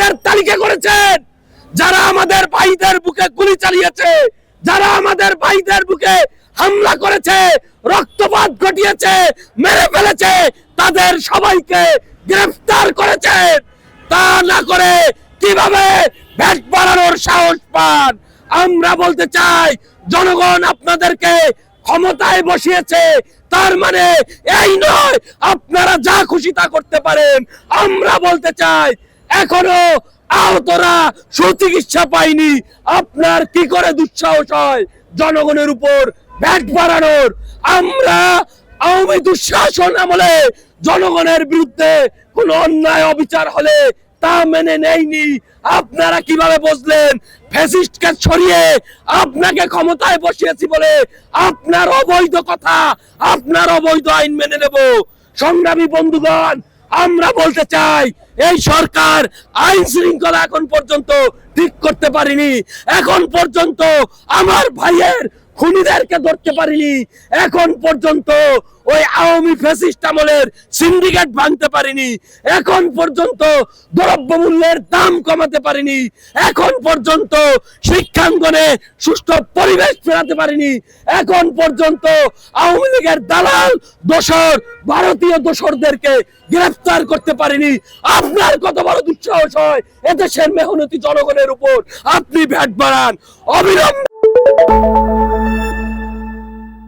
তাদের তালিকা করেছেন, যারা আমাদের ভাইদের বুকে গুলি চালিয়েছে, যারা আমাদের ভাইদের বুকে হামলা করেছে, রক্তপাত ঘটিয়েছে, মেরে ফেলেছে, তাদের সবাইকে গ্রেফতার করেছেন। তা না করে কিভাবে ভ্যাট বাড়ানোর সাহস পান? আমরা বলতে চাই, জনগণ আপনাদেরকে ক্ষমতায় বসিয়েছে, তার মানে এই নয় আপনারা যা খুশি তা করতে পারেন। আমরা বলতে চাই, এখনো আহতরা সুচিকিৎসা পায়নি, আপনার কি করে দুঃসাহস হয় জনগণের উপর ভ্যাট বাড়ানোর? আমরা আওয়ামী দুঃশাসন আমলে জনগণের বিরুদ্ধে কোন অন্যায় অবিচার হলে তা মেনে নেয়নি। আপনারা কিভাবে বুঝলেন ফ্যাসিস্টকে ছড়িয়ে আপনাকে ক্ষমতায় বসিয়েছি বলে আপনার অবৈধ কথা, আপনার অবৈধ আইন মেনে নেব? সংগ্রামী বন্ধুগণ, আমরা বলতে চাই, এই সরকার আইন শৃঙ্খলা এখন পর্যন্ত ঠিক করতে পারেনি, এখন পর্যন্ত আমার ভাইয়ের খুনিদেরকে ধরতে পারিনি, এখন পর্যন্ত ওই আওয়ামী ফ্যাসিস্ট আমলের সিন্ডিকেট ভাঙতে পারিনি, এখন পর্যন্ত দ্রব্যমূল্যের দাম কমাতে পারিনি, এখন পর্যন্ত শিক্ষাঙ্গনে সুষ্ঠু পরিবেশ ফেরাতে পারিনি, এখন পর্যন্ত আওয়ামী লীগের দালাল দোসর ভারতীয় দোসরদেরকে গ্রেফতার করতে পারিনি। আপনার কত বড় দুঃসাহস হয় এদেশের মেহনতি জনগণের উপর আপনি ভ্যাট বাড়ান? অবিলম্বে